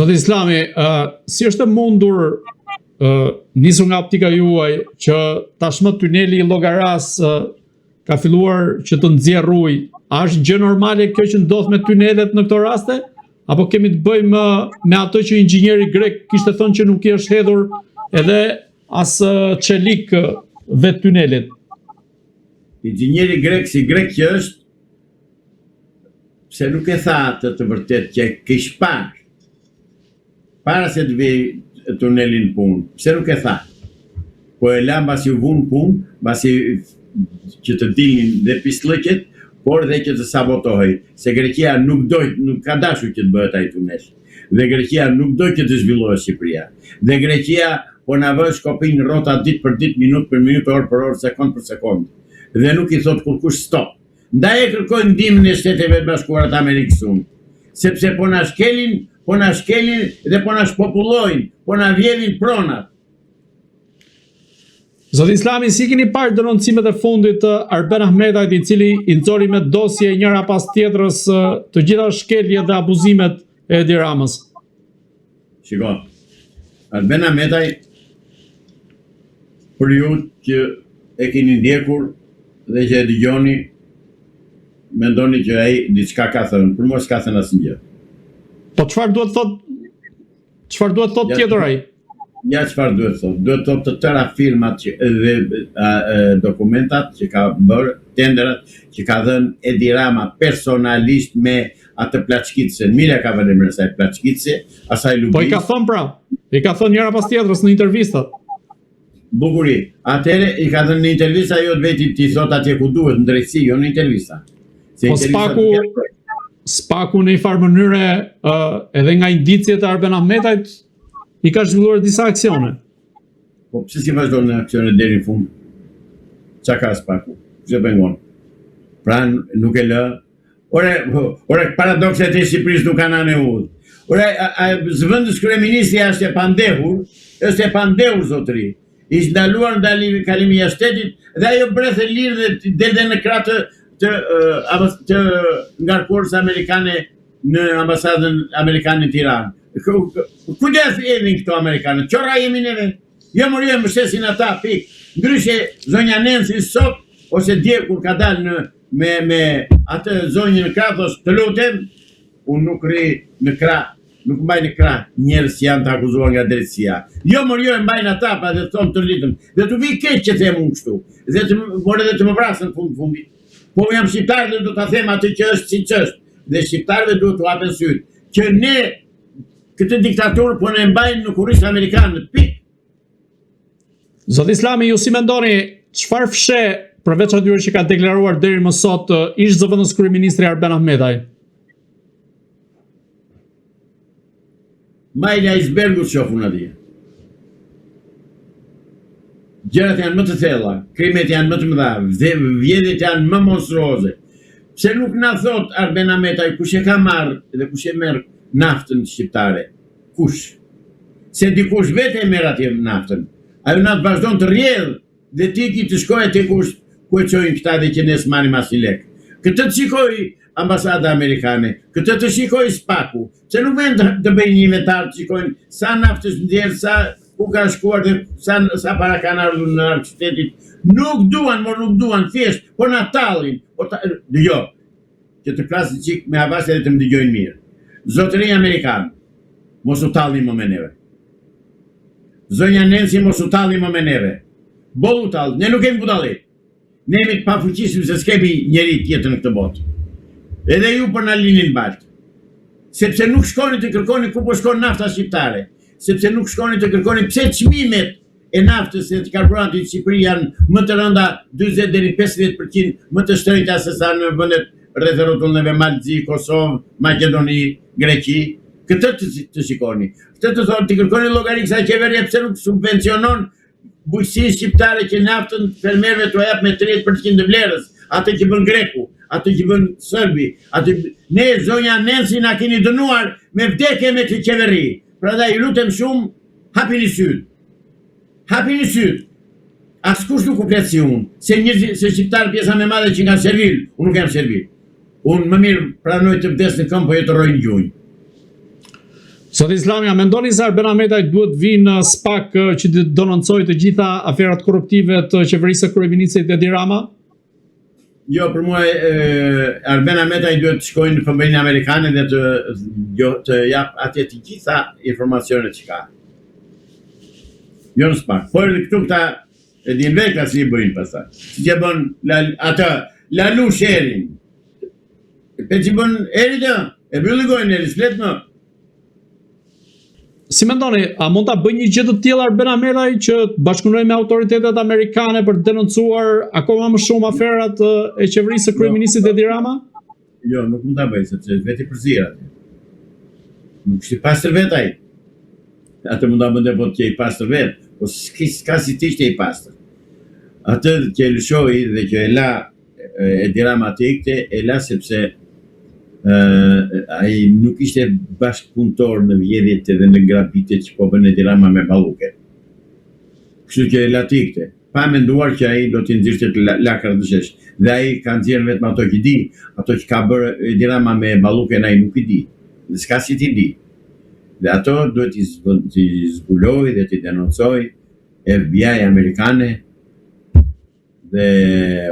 Zoti Islami, si është e mundur nisur nga optika juaj që tashmë tuneli i Llogaras ka filluar që të nxjerrë ujë? A është gjë normale kjo që ndodh me tunelet në këto raste? Apo kemi të bëjmë me ato që inxhinieri grek kishte thënë që nuk i është hedhur edhe as çelik vetë tunelit? Inxhinieri grek si grek që është, pse nuk e tha të vërtet që kish para se të vej tunelin punë, pse nuk e tha? Po e la mbasi u vun punë, mbasi që të dilnin dhe pislëqet, por dhe që të sabotohej, se Greqia nuk ka dashur që të bëhet ai tunel. Dhe Greqia nuk doj që të zhvillohet Shqipëria. Dhe Greqia po na vë shkopin rrota ditë për ditë, minutë për minutë, orë për orë, sekond për sekond. Dhe nuk i thot kurkush stop. Ndaj e kërkojnë ndihmën e Shteteve të Bashkuara të Amerikës unë, sepse po na shkelin dhe po na shpopullojnë, po na vjedhin pronat. Zoti Islami, si keni parë denoncimet e fundit të Arben Ahmetajt, i cili i nxori me dosje njëra pas tjetrës të gjitha shkeljet dhe abuzimet e Edi Ramës? Shiko, Arben Ahmetaj, për ju që e keni ndjekur dhe që e dëgjoni, mendoni që ai diçka ka thënë, për mua s'ka thënë asnjë. Po çfarë duhet thot tjetër ai? Ja çfarë duhet thot? Duhet thot të tëra filmat dhe dokumentat që ka bërë, tenderat që ka dhënë Edi Rama personalisht me atë plaçkitsen. Mira ka vënë emrin e saj plaçkitse, asaj lubi. Po i ka thënë pra, i ka thënë njëra pas tjetrës në intervistat. Bukuri, atëre i ka thënë në intervista jo të vetit t'i thot atje ku duhet, në drejtësi, jo në intervista. Po spaku në i farë mënyre edhe nga indicjet e Arben Ahmetajt i ka zhvilluar disa aksione. Po pse si vazhdon në aksione deri në fund? Qa ka spaku? Pse pengon? Pra nuk e lë. Ore paradokset e Shqipërisë nuk kanë anë udhë. Ore zëvendës kryeministri është e pandehur zotëri. Ishtë ndaluar kalimi i shtetit dhe ajo brethe lirë dhe delde në kratë të ngarkuarës amerikane në ambasadën amerikane në Tiranë. Kujdes edhin këto amerikanë? Qora jemi neve? Jo më mështesin ata, pik. Ndryshe zonja Nensi sot, ose dje kur ka dalë me atë zonjë në krah, thos të lutem, unë nuk ri në krah, nuk mbaj në krah njerëz që janë të akuzuar nga drejtësia. Jo e mbajnë ata pa dhe thonë të rritëm. Dhe të vi keq që them unë kështu. Dhe të më vrasën fundit. Po jam shqiptar dhe do ta them atë që është siç është. Dhe shqiptarëve duhet t'u hapen syt. Që ne këtë diktaturë po ne mbajnë në kurriz amerikanët. Pik. Zoti Islami, ju si mendoni çfarë fshe përveç atyre që ka deklaruar deri më sot ish zëvendës kryeministri Arben Ahmetaj? Majla icebergut shofun atje. Gjërat janë më të thella, krimet janë më të mëdha, vjedhjet janë më monstruoze. Pse nuk na thot Arben Ahmetaj kush e ka marrë dhe kush e merr naftën shqiptare? Kush? Se dikush vetë e merr atje naftën. Ajo na vazhdon të rrjedh dhe ti ki të shkojë te kush ku e çojnë këta dhe që ne s'marrim asnjë lek. Këtë të shikoj ambasada amerikane, këtë të shikoj spaku, se nuk vend të bëjnë një inventar të shikojnë sa naftë është ndjerë, sa ku ka shkuar dhe sa para kanë ardhur në qytetit. Nuk duan, thjesht, po na tallin. Jo, që të flasin çik me avash edhe të më dëgjojnë mirë. Zotëri amerikan, mos u tallni më me neve. Zonja Nensi mos u tallni më me neve. Bollu tall, ne nuk kemi ku dalli. Ne jemi të pafuqishëm se s'kemi njeri tjetër në këtë botë. Edhe ju për na linin baltë. Sepse nuk shkoni të kërkoni ku po shkon nafta shqiptare. Sepse nuk shkoni të kërkoni pse çmimet e naftës e të karburantit në Shqipëri janë më të rënda 40 deri 50% më të shtrenjta se sa në vendet rreth rrotullave Malzi, Kosovë, Maqedoni, Greqi. Këtë të shikoni. Këtë të thonë të kërkoni llogari kësaj qeverie pse nuk subvencionon bujqësinë shqiptare që naftën fermerëve t'u jap me 30% të vlerës, atë që bën greku, atë që bën serbi, ne zonja Nensi na keni dënuar me vdekje me këtë qeveri. Prandaj ju lutem shumë, hapini syt. Hapini syt. Askush nuk u flet si unë, se shqiptar pjesa më e madhe që kanë servil, unë nuk jam servil. Unë më mirë pranoj të vdes në këmbë, po jo të rroj në gjunjë. Sot Islami, a mendoni se Arben Ahmetaj duhet vinë në SPAK që të denoncojë të gjitha aferat korruptive të qeverisë së kryeministit Edi Rama? Jo, për mua Arben Ahmetaj duhet të shkojnë në FBI-n amerikane dhe të jap atje të gjitha informacionet që ka. Jo në SPAK. Por edhe këtu këta e din veka si i bëjnë pastaj. Si që bën atë lalu sherin. Pe që bën eri të, e bëlligojnë eri, s'flet më. Si mendoni, a mund ta bëjë një gjë të tillë Arben Ahmetaj që të bashkëpunojë me autoritetet amerikane për të denoncuar akoma më shumë aferat e qeverisë së kryeministit Edi Rama? Jo, nuk mund ta bëj, sepse veti përzira. Nuk është i pastër vet ai. Atë mund ta bënte po të i pastër vet, po s'ka si të ishte i pastër. Atë që e lëshoi dhe që e la Edi Rama të ikte, e la sepse ai nuk ishte bashkëpunëtor në vjedhjet dhe në grabitet që po bën Edi Rama me Balluke. Kështu që e la të ikte. Pa menduar që ai do t'i nxirrte lakra të shesh. Dhe ai ka nxjerrë vetëm ato që di, ato që ka bërë Edi Rama me Balluken ai nuk i di. Dhe s'ka si t'i di. Dhe ato duhet t'i zbuloj dhe t'i denoncoj FBI amerikane dhe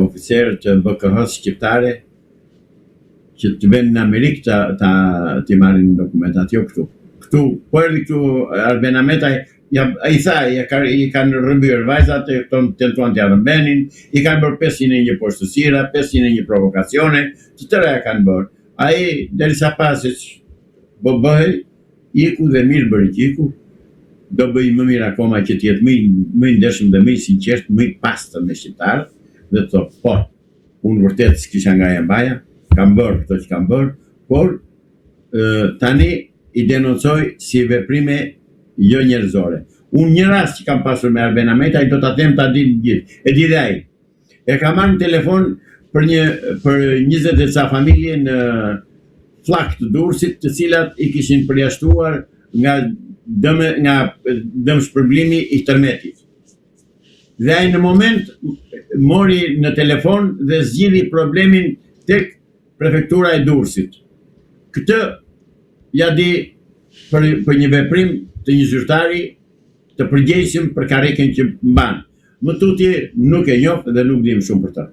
oficerët të BKH-s shqiptare që të venë në Amerikë t'i marrin dokumentat, jo këtu. Këtu, po erdhi këtu Arben Ahmetaj, i tha, i kanë rrëmbyer vajzat, tentuan t'ja rrëmbenin, i kanë bërë 501 poshtësira, 501 provokacione, të tëra ja kanë bërë. Ai derisa pasës po bëhej, iku dhe mirë bëri që iku, do bëj më mirë akoma që t'jetë më i ndershëm dhe më i sinqert, më i pastër me shqiptarë, dhe të thotë, po, unë vërtet s'kisha nga e mbaja, kam bërë këto që kam bërë, por tani i denoncoj si veprime jo njerëzore. Unë një rast që kam pasur me Arben Ahmetaj do ta them ta dinë gjithë. E di dhe ai. E ka marrë në telefon për 20 e ca familje në flak të Durrësit, të cilat i kishin përjashtuar nga dëm shpërblimi i tërmetit. Dhe ai në moment mori në telefon dhe zgjidhi problemin tek prefektura e Durrësit. Këtë ja di për një veprim të një zyrtari të përgjegjshëm për karrikën që mban. Më tutje nuk e njoh dhe nuk dim shumë për ta.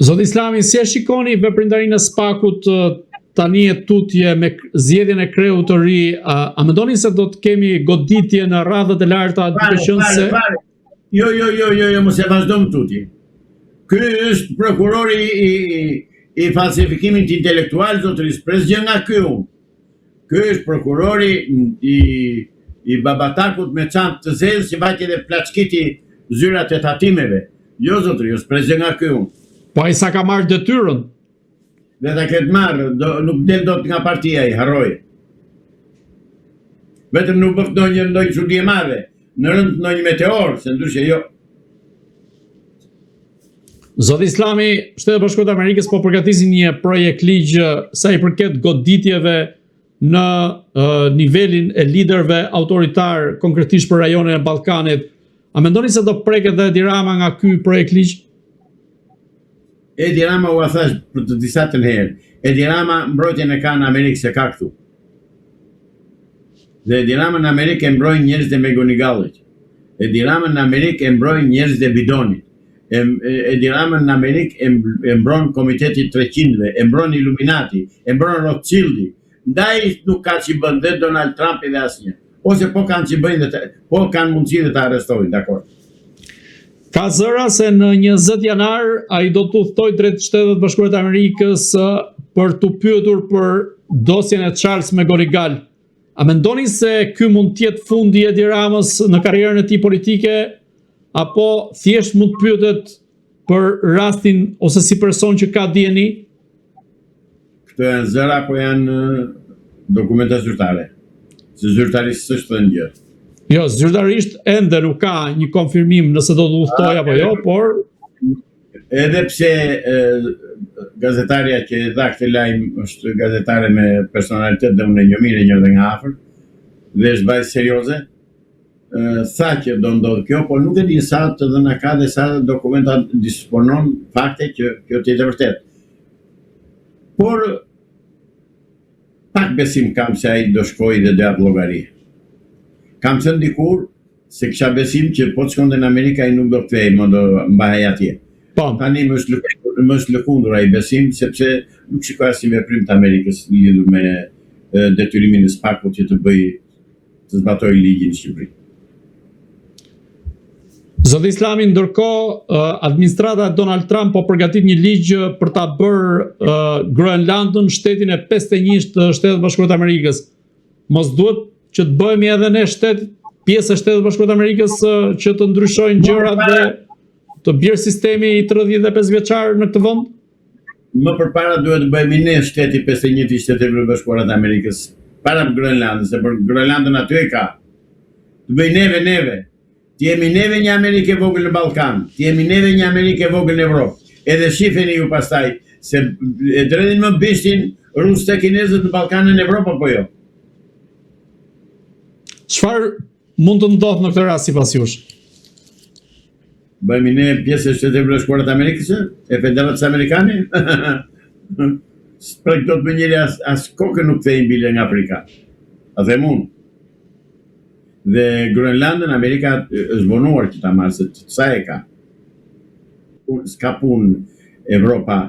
Zot Islami, si e shikoni veprindarinë e SPAK-ut tani e tutje me zgjedhjen e kreut të ri? A mendoni se do të kemi goditje në radhët e larta duke qenë se Jo, mos e vazhdo më tutje. Ky është prokurori i falsifikimit intelektual, zotëris, presgjë nga ky unë. Ky është prokurori i babatakut me çantë të zezë që vajtje dhe plaçkiti zyrat e tatimeve. Jo, zotëris, presgjë nga ky unë. Po ai sa ka marrë detyrën? Dhe ta ketë marrë, nuk del dot nga partia i, harroj. Vetëm nuk bëft ndonjë çudi e madhe, në rënd ndonjë meteor, se ndryshe jo. Zot Islami, Shtetet e Bashkuara të Amerikës po përgatisin një projekt ligj sa i përket goditjeve në nivelin e liderëve autoritar, konkretisht për rajonin e Ballkanit. A mendoni se do preket dhe Edi Rama nga ky projekt ligj? Edi Rama u thash për të disa të herë. Edi Rama mbrojtjen e ka në Amerikë se ka këtu. Dhe Edi Rama në Amerikë e mbrojnë njerëzit e Megonigallit. Edi Rama në Amerikë e mbrojnë njerëzit e Bidonit. Edi Rama në Amerikë e mbron Komiteti 300-ve, e mbron Illuminati, e mbron Rothschildi. Ndaj nuk ka që bën dhe Donald Trump dhe asnjë. Ose po kanë që bëjnë po kanë mundësi dhe të arrestojnë, dakor. Ka zëra se në 20 janar ai do të udhtoj drejt Shtetet Bashkuara të Amerikës për të pyetur për dosjen e Charles McGonigal. A mendoni se ky mund të jetë fundi i Edi Ramës në karrierën e tij politike, apo thjesht mund të pyetet për rastin ose si person që ka dieni? Këto janë zëra, po janë dokumenta zyrtare. Se zyrtarisht s'është thënë gjë. Jo, zyrtarisht ende nuk ka një konfirmim nëse do të udhtoj apo jo, por edhe pse gazetarja që dha këtë lajm është gazetare me personalitet dhe unë e njoh mirë, e njoh dhe nga afër, dhe është vajzë serioze, tha që do ndodhë kjo, por nuk e di sa të dhëna ka dhe sa dokumenta disponon fakte që kjo të jetë vërtet. Por pak besim kam se ai do shkojë dhe do jap llogari. Kam thënë dikur se kisha besim që po të shkonte në Amerikë ai nuk do kthehej, më do mbahej atje. Po, Tani më është lëkundur ai besim, sepse nuk shikoj asnjë veprim të Amerikës lidhur me detyrimin e SPAK-ut që të zbatoj ligjin në Shqipëri. Zoti Islami, ndërkohë administrata e Donald Trump po përgatit një ligj për ta bërë Groenlandën shtetin e 51 të Shtetit Bashkuar të Amerikës. Mos duhet që të bëhemi edhe ne pjesë e Shtetit Bashkuar të Amerikës që të ndryshojnë gjërat dhe të bjerë sistemi i 35 vjeçar në këtë vend? Më përpara duhet të bëhemi ne shteti 51 i Shtetit Bashkuar të Amerikës, para Groenlandës, se për Groenlandën aty e ka. Të bëj neve. Të jemi neve një Amerikë e vogël në Ballkan, të jemi neve një Amerikë e vogël në Evropë. Edhe shifeni ju pastaj se e dredhin më bishtin rusë të kinezët në Ballkanën e Evropë apo jo? Çfarë mund të ndodhë në këtë rast sipas jush? Bëhemi ne pjesë e Shtetit Bashkuar të Amerikës, e Federatës Amerikane? Për këto të bënjeri as kokën nuk thejnë bile nga Afrika. A them unë. Dhe Groenlandën Amerika është vonuar që ta marrë, se sa e ka. S'ka punë Evropa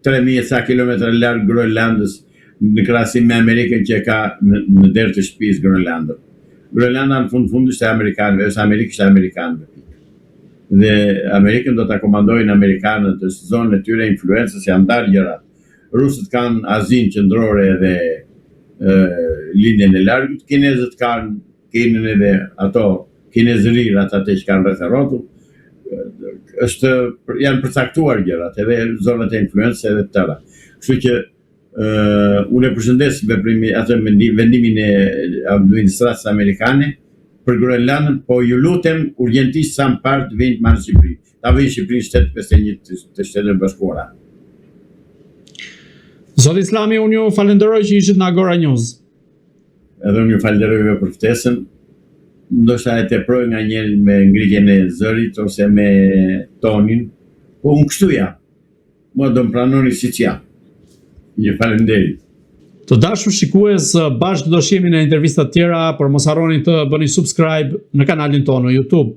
3000 sa kilometra larg Groenlandës në krahasim me Amerikën që ka në derë të shtëpisë Groenlandën. Groenlanda në fundisht e amerikanëve, është Amerikë amerikanëve. Dhe Amerikën do ta komandojnë amerikanët, është zonën e tyre influencës, janë ndarë gjërat. Rusët kanë Azinë qendrore dhe linjën e largët, kinezët kanë kinën edhe ato kinezërirat atë që kanë rreth rrotull. Janë përcaktuar gjërat, edhe zonat e influencës edhe të tëra. Kështu që unë e përshëndes vendimin e administratës amerikane për Groenlandën, po ju lutem urgjentisht sa më parë të vinë të marrë Shqipëri. Ta vijnë Shqipëri shtet 51 të Shtetit Bashkuara. Zoti Islami, unë ju falenderoj që ishit në Agora News. Edhe unë ju falenderoj për ftesën. Ndoshta e teproj nga njëri me ngritjen e zërit ose me tonin, po unë kështu jam. Mua do më pranoni siç jam. Ju falenderoj. Të dashur shikues, bashkë do shihemi në intervista të tjera, por mos harroni të bëni subscribe në kanalin tonë në YouTube.